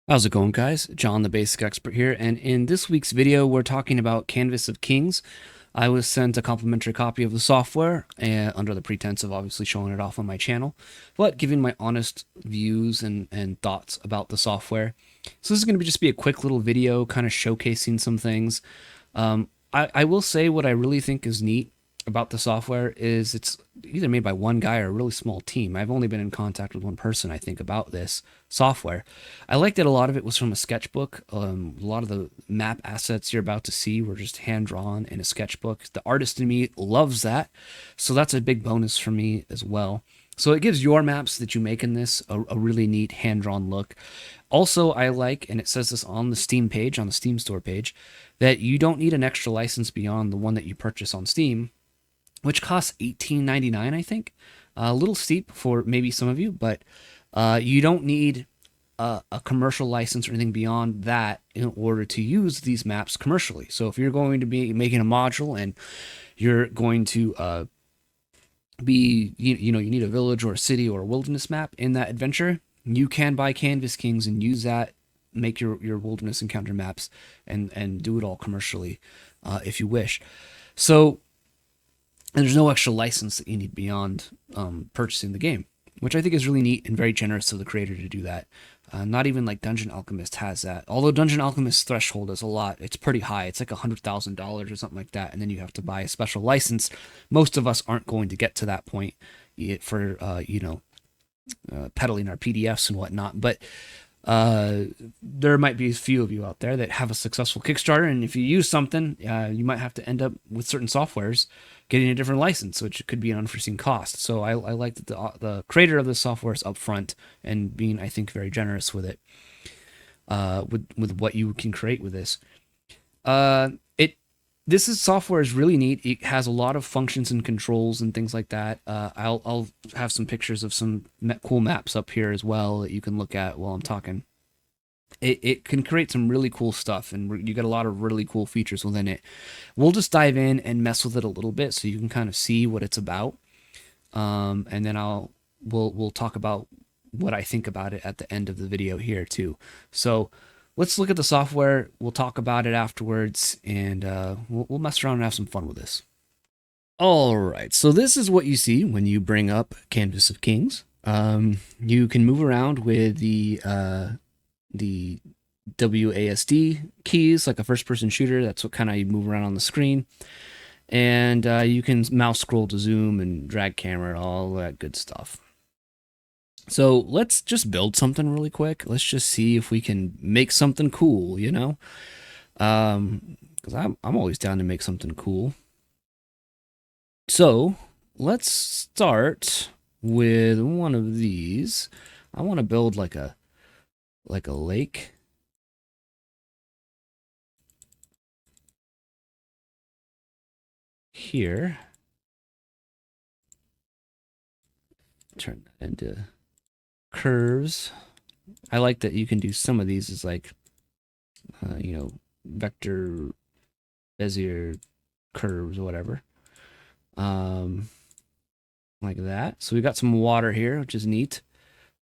How's it going, guys? John, the Basic Expert here, and in this week's video, we're talking about Canvas of Kings. I was sent a complimentary copy of the software under the pretense of obviously showing it off on my channel, but giving my honest views and thoughts about the software. So this is going to just be a quick little video kind of showcasing some things. I will say what I really think is neat about the software is it's either made by one guy or a really small team. I've only been in contact with one person, I think, about this software. I liked that a lot of it was from a sketchbook. A lot of the map assets you're about to see were just hand drawn in a sketchbook. The artist in me loves that, so that's a big bonus for me as well. So it gives your maps that you make in this a really neat hand drawn look. Also, I like, and it says this on the Steam page, on the Steam store page, that you don't need an extra license beyond the one that you purchase on Steam, which costs $18.99, I think. A little steep for maybe some of you, but you don't need a commercial license or anything beyond that in order to use these maps commercially. So if you're going to be making a module and you're going to you need a village or a city or a wilderness map in that adventure, you can buy Canvas Kings and use that, make your wilderness encounter maps, and do it all commercially if you wish. So and there's no extra license that you need beyond purchasing the game, which I think is really neat and very generous of the creator to do that. Not even like Dungeon Alchemist has that. Although Dungeon Alchemist threshold is a lot, it's pretty high. It's like $100,000 or something like that, and then you have to buy a special license. Most of us aren't going to get to that point for peddling our PDFs and whatnot. But there might be a few of you out there that have a successful Kickstarter, and if you use something, you might have to end up with certain softwares getting a different license, which could be an unforeseen cost. So I like that the creator of the software is upfront and being, I think, very generous with it, with what you can create with this. Software is really neat. It has a lot of functions and controls and things like that. I'll have some pictures of some cool maps up here as well that you can look at while I'm talking. It can create some really cool stuff, and you get a lot of really cool features within it. We'll just dive in and mess with it a little bit so you can kind of see what it's about, and then we'll talk about what I think about it at the end of the video here too. So let's look at the software. We'll talk about it afterwards, and we'll mess around and have some fun with this. All right, so this is what you see when you bring up Canvas of Kings. You can move around with the WASD keys like a first-person shooter. That's what kind of you move around on the screen, and you can mouse scroll to zoom and drag camera, all that good stuff. So let's just build something really quick. Let's just see if we can make something cool, because I'm always down to make something cool. So let's start with one of these. I want to build like a lake. Here. Turn that into curves. I like that you can do some of these as like, vector Bezier curves or whatever. Like that. So we got some water here, which is neat.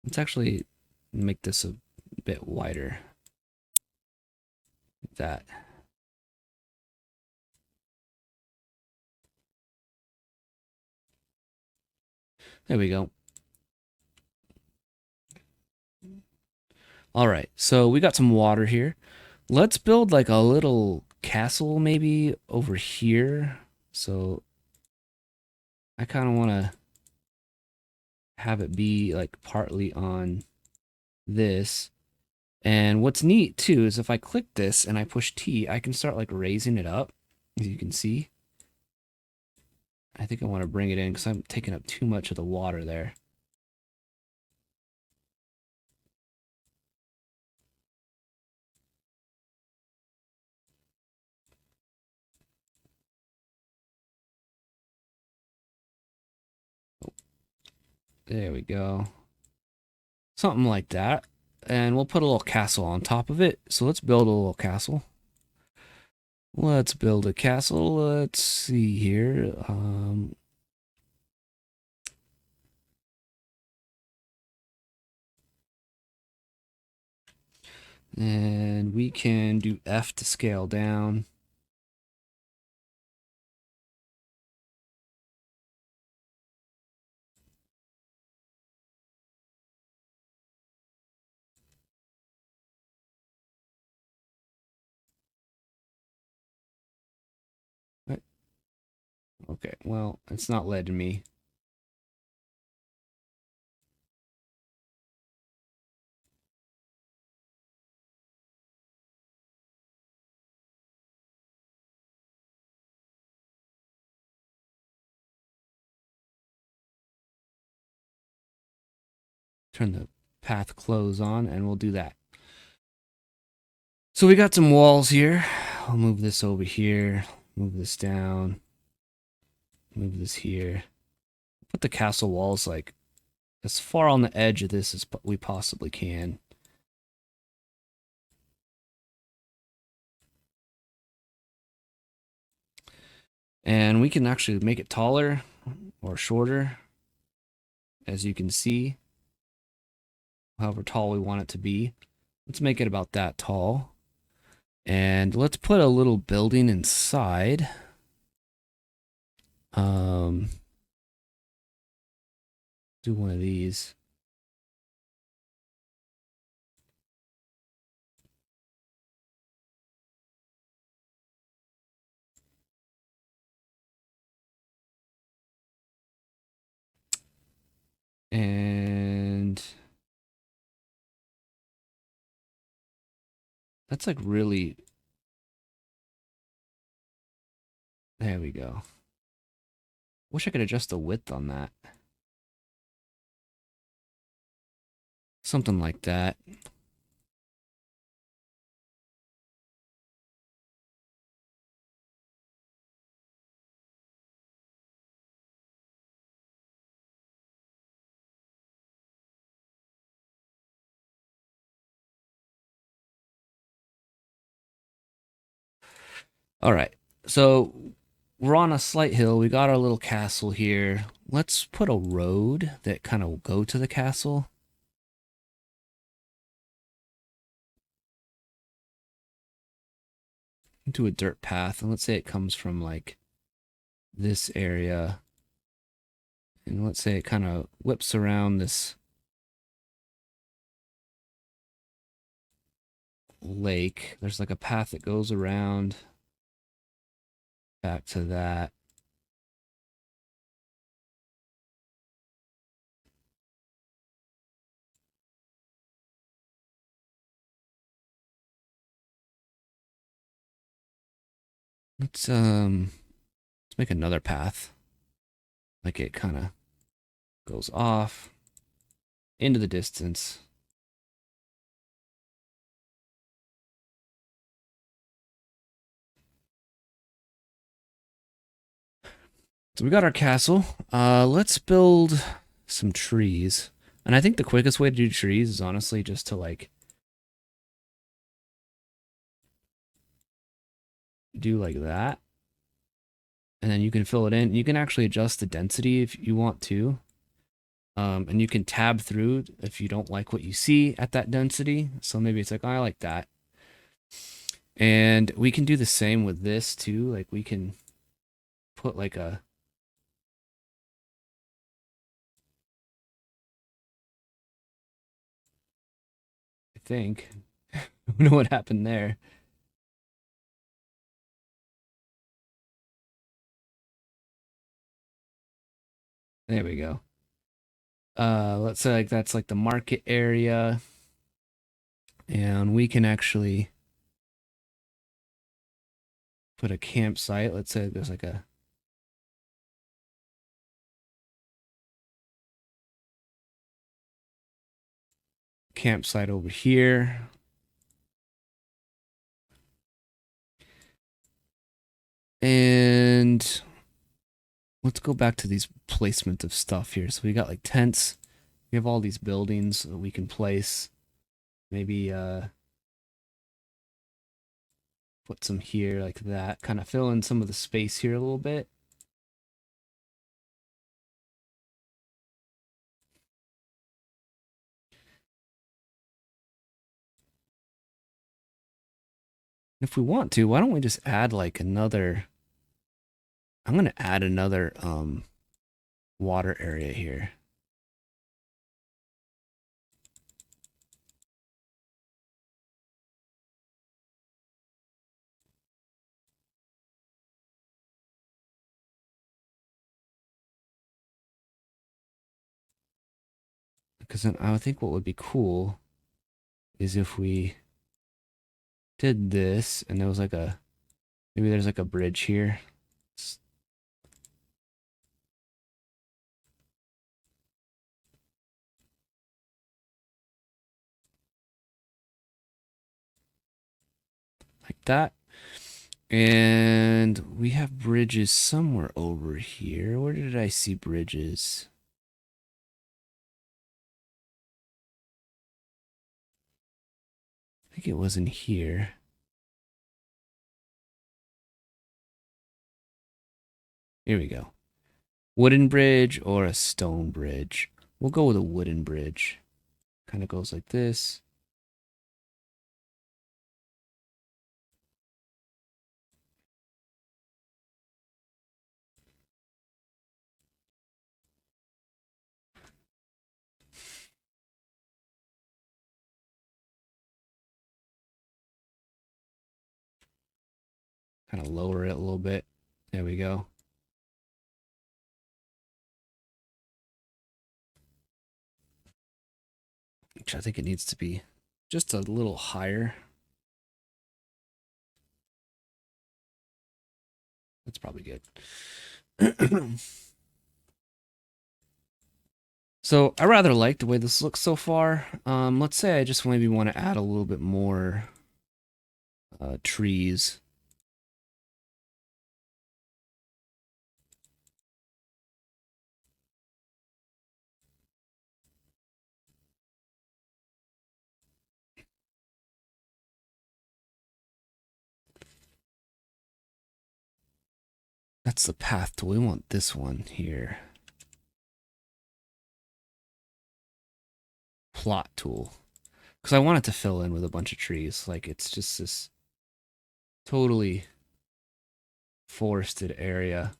Let's actually make this a bit wider. Like that. There we go. All right, so we got some water here. Let's build like a little castle maybe over here. So I kind of want to have it be like partly on this. And what's neat too is if I click this and I push T, I can start like raising it up, as you can see. I think I want to bring it in because I'm taking up too much of the water there. There we go. Something like that. And we'll put a little castle on top of it. So let's build a little castle. Let's build a castle. Let's see here. And we can do F to scale down. What? Okay, well, it's not letting me. Turn the path close on, and we'll do that. So we got some walls here. I'll move this over here, move this down, move this here. Put the castle walls like as far on the edge of this as we possibly can. And we can actually make it taller or shorter, as you can see, however tall we want it to be. Let's make it about that tall. And let's put a little building inside. Do one of these. And that's like really, there we go. Wish I could adjust the width on that. Something like that. All right. So we're on a slight hill. We got our little castle here. Let's put a road that kind of will go to the castle. Into a dirt path. And let's say it comes from like this area. And let's say it kind of whips around this lake. There's like a path that goes around back to that. Let's make another path. Like it kind of goes off into the distance. So we got our castle. Let's build some trees. And I think the quickest way to do trees is honestly just to like do like that. And then you can fill it in. You can actually adjust the density if you want to. And you can tab through if you don't like what you see at that density. So maybe it's like, oh, I like that. And we can do the same with this too. Like we can put like a, I think, I don't know what happened there. There we go. Let's say like that's like the market area. And we can actually put a campsite. Let's say there's like a campsite over here. And let's go back to these placement of stuff here. So we got like tents. We have all these buildings that we can place. Maybe put some here like that. Kind of fill in some of the space here a little bit. If we want to, why don't we just add like another, I'm going to add another water area here. Because then I think what would be cool is if we did this and there was like a, maybe there's like a bridge here. Like that. And we have bridges somewhere over here. Where did I see bridges? I think it was in here. Here we go. Wooden bridge or a stone bridge. We'll go with a wooden bridge. Kind of goes like this. Kind of lower it a little bit. There we go. Which I think it needs to be just a little higher. That's probably good. So I rather like the way this looks so far. Let's say I just maybe want to add a little bit more trees. That's the path tool. We want this one here. Plot tool. Because I want it to fill in with a bunch of trees. Like it's just this totally forested area.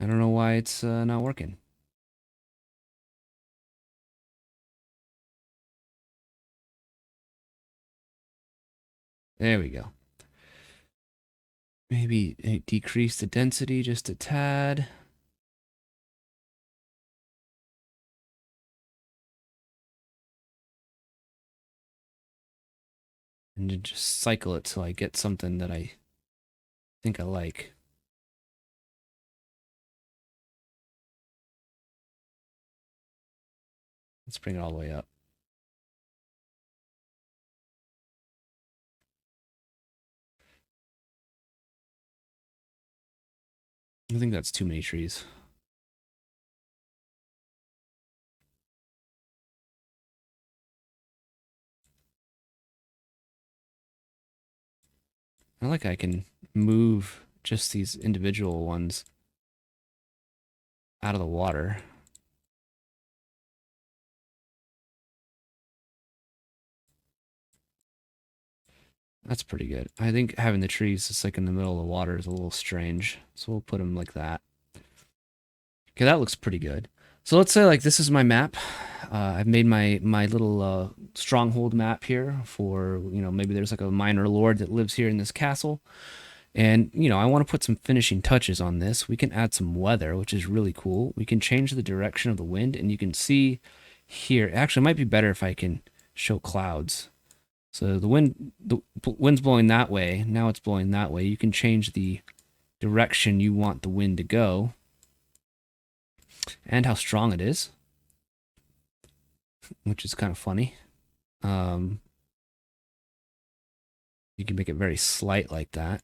I don't know why it's not working. There we go. Maybe decrease the density just a tad. And then just cycle it till I get something that I think I like. Let's bring it all the way up. I think that's too many trees. I can move just these individual ones out of the water. That's pretty good. I think having the trees just like in the middle of the water is a little strange. So we'll put them like that. Okay, that looks pretty good. So let's say like this is my map. I've made my little stronghold map here for, maybe there's like a minor lord that lives here in this castle. And, I want to put some finishing touches on this. We can add some weather, which is really cool. We can change the direction of the wind, and you can see here. Actually, it might be better if I can show clouds. So the wind's blowing that way. Now it's blowing that way. You can change the direction you want the wind to go and how strong it is, which is kind of funny. You can make it very slight like that.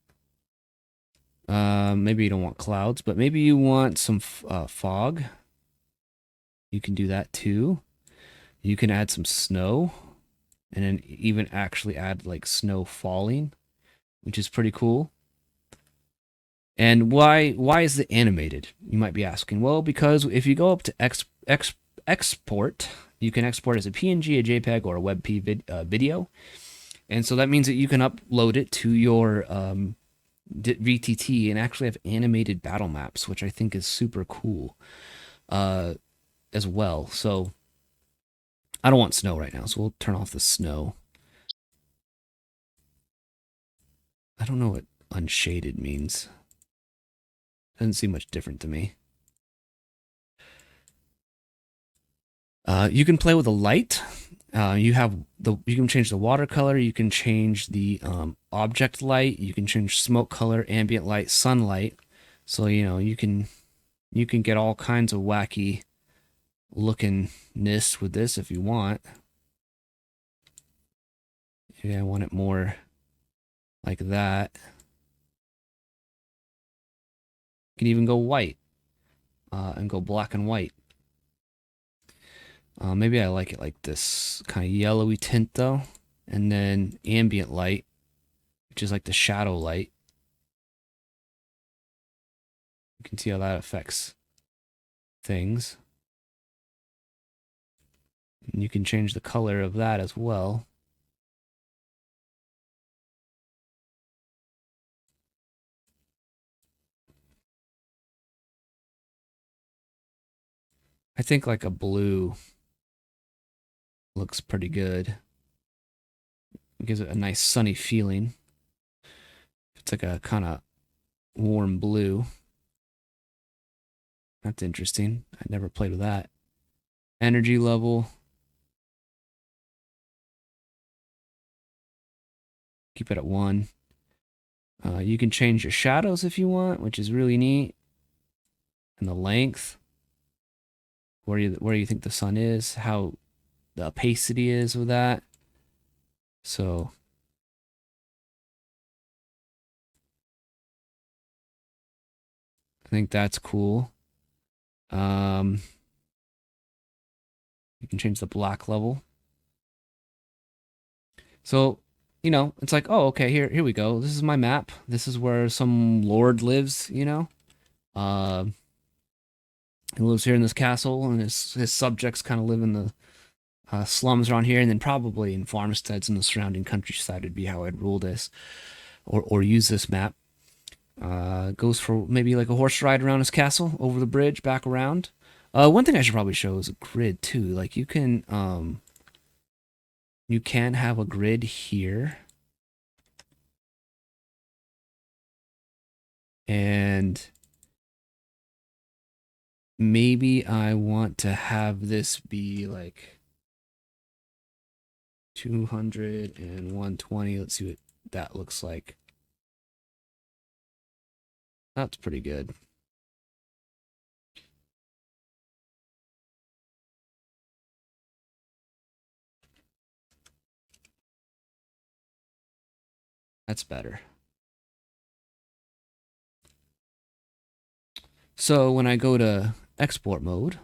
Maybe you don't want clouds, but maybe you want some fog. You can do that too. You can add some snow and then even actually add like snow falling, which is pretty cool. And why is it animated? You might be asking. Well, because if you go up to export, you can export as a PNG, a JPEG, or a video, and so that means that you can upload it to your VTT and actually have animated battle maps, which I think is super cool as well. So I don't want snow right now, so we'll turn off the snow. I don't know what unshaded means. Doesn't seem much different to me. You can play with a light. You can change the watercolor. You can change the object light. You can change smoke color, ambient light, sunlight. So you can get all kinds of wacky lookingness with this if you want. Maybe I want it more like that. You can even go white and go black and white. Maybe I like it like this kind of yellowy tint though. And then ambient light, which is like the shadow light. You can see how that affects things. And you can change the color of that as well. I think like a blue looks pretty good. It gives it a nice sunny feeling. It's like a kind of warm blue. That's interesting. I never played with that. Energy level. Keep it at 1. You can change your shadows if you want, which is really neat. And the length. Where you think the sun is, how the opacity is with that. So I think that's cool. You can change the black level. So, it's like, oh, okay, here we go. This is my map. This is where some lord lives, Uh, he lives here in this castle, and his subjects kind of live in the slums around here, and then probably in farmsteads in the surrounding countryside would be how I'd rule this, or use this map. Goes for maybe like a horse ride around his castle, over the bridge, back around. One thing I should probably show is a grid too. Like you can have a grid here, and maybe I want to have this be like 200 and 120. Let's see what that looks like. That's pretty good. That's better. So when I go to export mode,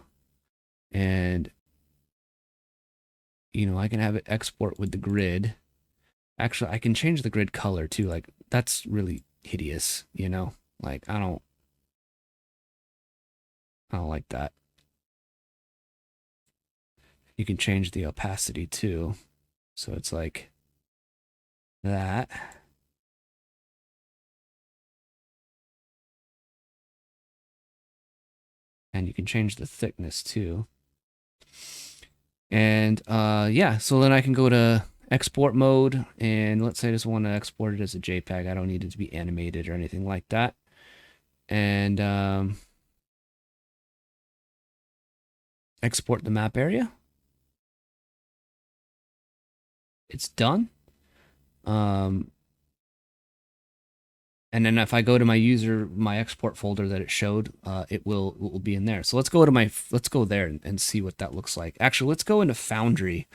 and I can have it export with the grid. Actually, I can change the grid color too. Like that's really hideous, Like I don't like that. You can change the opacity too. So it's like that. And you can change the thickness too. And yeah, so then I can go to export mode, and let's say I just want to export it as a JPEG. I don't need it to be animated or anything like that. And export the map area. It's done. And then if I go to my export folder that it showed, it will be in there. So let's go there and see what that looks like. Actually, let's go into Foundry,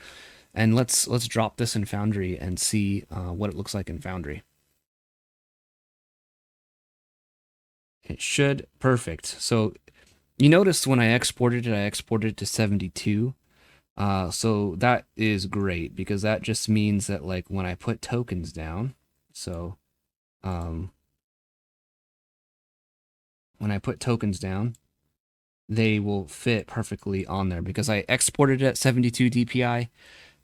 and let's drop this in Foundry and see what it looks like in Foundry. It should perfect. So you notice when I exported it to 72. So that is great because that just means that like when I put tokens down, so when I put tokens down, they will fit perfectly on there because I exported it at 72 DPI.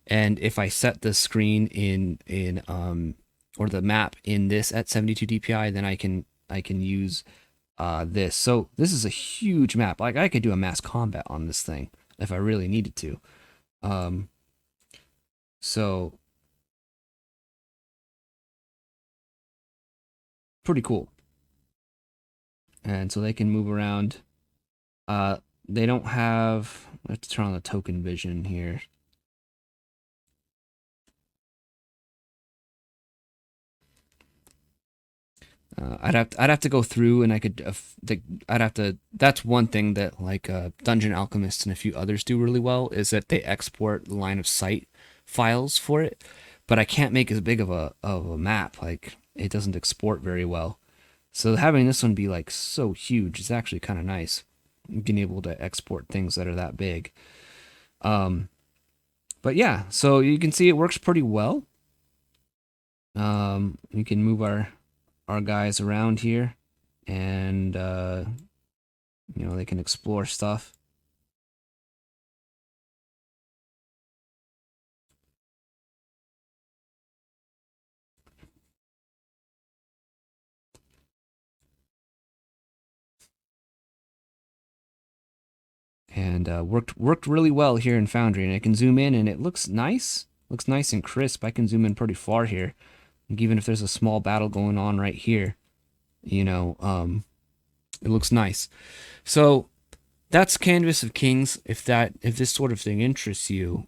And if I set the screen in or the map in this at 72 DPI, then I can use this. So this is a huge map. Like I could do a mass combat on this thing if I really needed to. Um, so pretty cool. And so they can move around. Uh, they don't have. I have to turn on the token vision here. I'd have to go through and I could I'd have to. That's one thing that like Dungeon Alchemist and a few others do really well is that they export line of sight files for it, but I can't make as big of a map. Like it doesn't export very well. So having this one be like so huge is actually kind of nice. Being able to export things that are that big. Um, but yeah, so you can see it works pretty well. We can move our guys around here, and they can explore stuff. And worked really well here in Foundry, and I can zoom in, and it looks nice and crisp. I can zoom in pretty far here, like even if there's a small battle going on right here, you know, it looks nice. So that's Canvas of Kings. If this sort of thing interests you,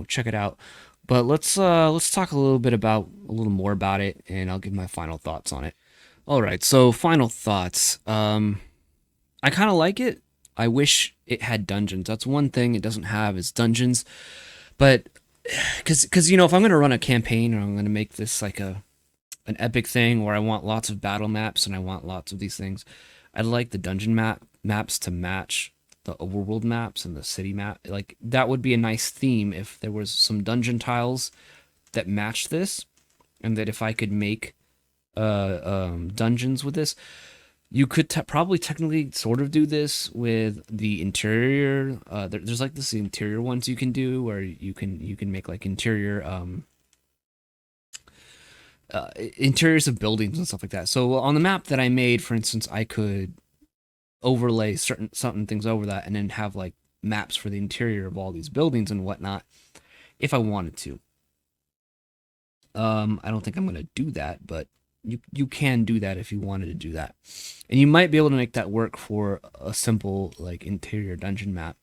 check it out. But let's talk a little more about it, and I'll give my final thoughts on it. All right, so final thoughts. I kind of like it. I wish it had dungeons. That's one thing it doesn't have is dungeons. But because if I'm gonna run a campaign or I'm gonna make this like an epic thing where I want lots of battle maps and I want lots of these things, I'd like the dungeon maps to match the overworld maps and the city map. Like that would be a nice theme if there was some dungeon tiles that match this, and that if I could make dungeons with this, you could probably technically sort of do this with the interior. There's like this interior ones you can do where you can make like interiors of buildings and stuff like that. So on the map that I made, for instance, I could overlay certain things over that and then have like maps for the interior of all these buildings and whatnot if I wanted to. I don't think I'm gonna do that, but you can do that if you wanted to do that, and you might be able to make that work for a simple like interior dungeon map,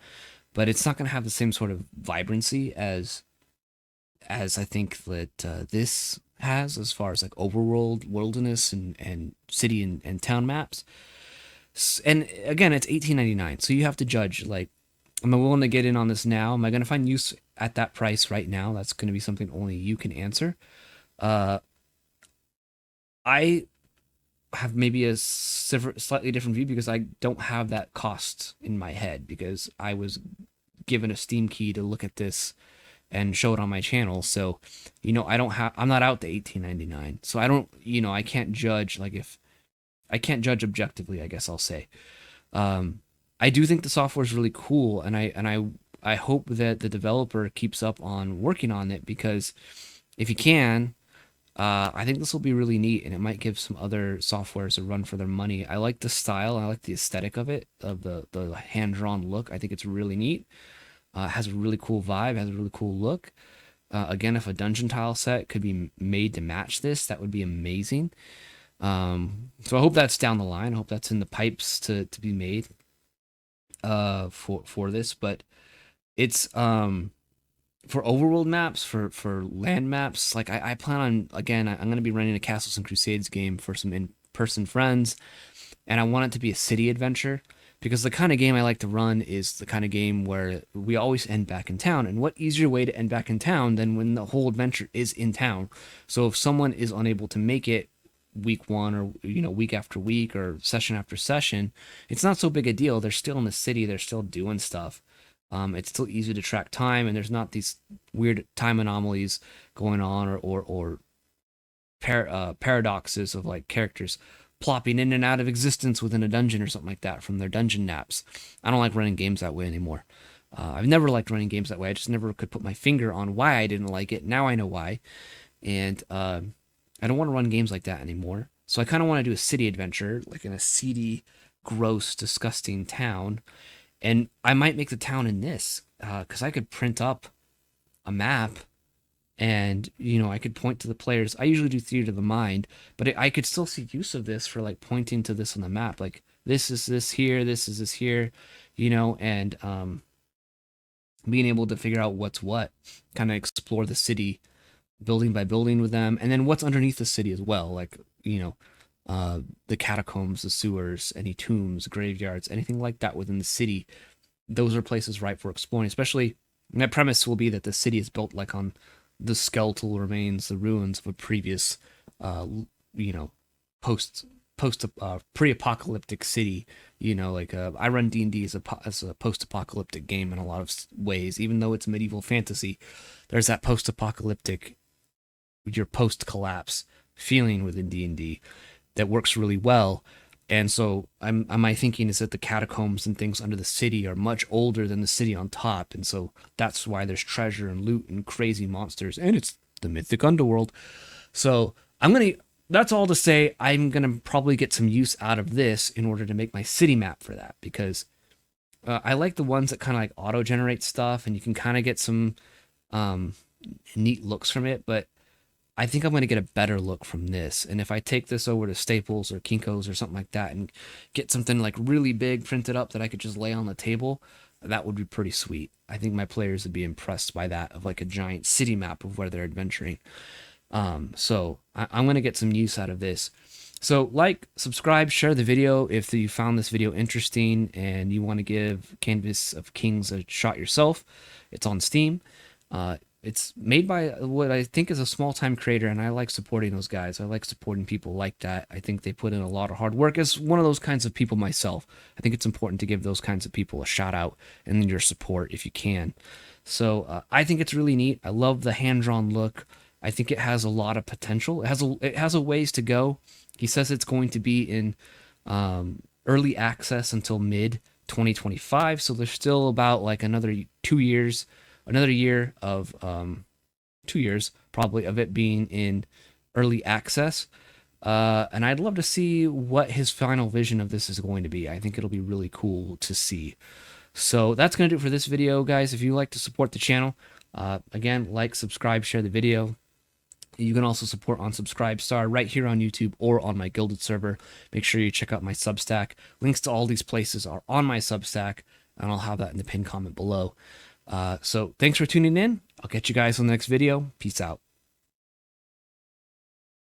but it's not gonna have the same sort of vibrancy as I think that this has as far as like overworld, wilderness, and city and town maps. And again, it's 18.99, so you have to judge like, am I willing to get in on this now? Am I going to find use at that price right now? That's going to be something only you can answer. Uh, I have maybe a slightly different view because I don't have that cost in my head because I was given a Steam key to look at this and show it on my channel. So, I'm not out to 18.99. So I don't, I can't judge like if I can't judge objectively, I guess I'll say. Um, I do think the software is really cool, and I hope that the developer keeps up on working on it because if he can, I think this will be really neat, and it might give some other softwares a run for their money. I like the style, I like the aesthetic of it, of the hand drawn look. I think it's really neat. It has a really cool vibe, has a really cool look. Again, if a dungeon tile set could be made to match this, that would be amazing. So I hope that's down the line. I hope that's in the pipes to be made for this. But it's for overworld maps, for land maps. Like I plan on again. I'm going to be running a Castles and Crusades game for some in-person friends, and I want it to be a city adventure because the kind of game I like to run is the kind of game where we always end back in town. And what easier way to end back in town than when the whole adventure is in town? So if someone is unable to make it week one or week after week or session after session, it's not so big a deal. They're still in the city, they're still doing stuff. It's still easy to track time, and there's not these weird time anomalies going on or paradoxes of like characters plopping in and out of existence within a dungeon or something like that from their dungeon naps. I don't like running games that way anymore. I've never liked running games that way. I just never could put my finger on why I didn't like it. Now I know why. And I don't want to run games like that anymore. So I kind of want to do a city adventure, like in a seedy, gross, disgusting town. And I might make the town in this, because I could print up a map and, I could point to the players. I usually do theater of the mind, but I could still see use of this for like pointing to this on the map. Like this is this here, this is this here, and being able to figure out what's what, kind of explore the city building by building with them, and then what's underneath the city as well, like the catacombs, the sewers, any tombs, graveyards, anything like that within the city. Those are places ripe for exploring. Especially, my premise will be that the city is built like on the skeletal remains, the ruins of a previous, post pre-apocalyptic city. Like I run D&D as a post-apocalyptic game in a lot of ways. Even though it's medieval fantasy, there's that post-apocalyptic, your post-collapse feeling within D&D that works really well. And so my thinking is that the catacombs and things under the city are much older than the city on top, and so that's why there's treasure and loot and crazy monsters, and it's the mythic underworld. So that's all to say, I'm gonna probably get some use out of this in order to make my city map for that, because I like the ones that kind of like auto generate stuff and you can kind of get some neat looks from it, but I think I'm going to get a better look from this. And if I take this over to Staples or Kinko's or something like that and get something like really big printed up that I could just lay on the table, that would be pretty sweet. I think my players would be impressed by that, of like a giant city map of where they're adventuring. So I'm going to get some use out of this. So like, subscribe, share the video if you found this video interesting and you want to give Canvas of Kings a shot yourself. It's on Steam. It's made by what I think is a small-time creator, and I like supporting those guys. I like supporting people like that. I think they put in a lot of hard work. As one of those kinds of people myself, I think it's important to give those kinds of people a shout-out and your support if you can. So I think it's really neat. I love the hand-drawn look. I think it has a lot of potential. It has a ways to go. He says it's going to be in early access until mid-2025, so there's still about like another 2 years. Another year of 2 years probably of it being in early access, and I'd love to see what his final vision of this is going to be. I think it'll be really cool to see. So that's going to do it for this video, guys. If you like to support the channel, again, like, subscribe, share the video. You can also support on Subscribestar right here on YouTube or on my Guilded server. Make sure you check out my Substack. Links to all these places are on my Substack, and I'll have that in the pinned comment below. So thanks for tuning in. I'll catch you guys on the next video. Peace out.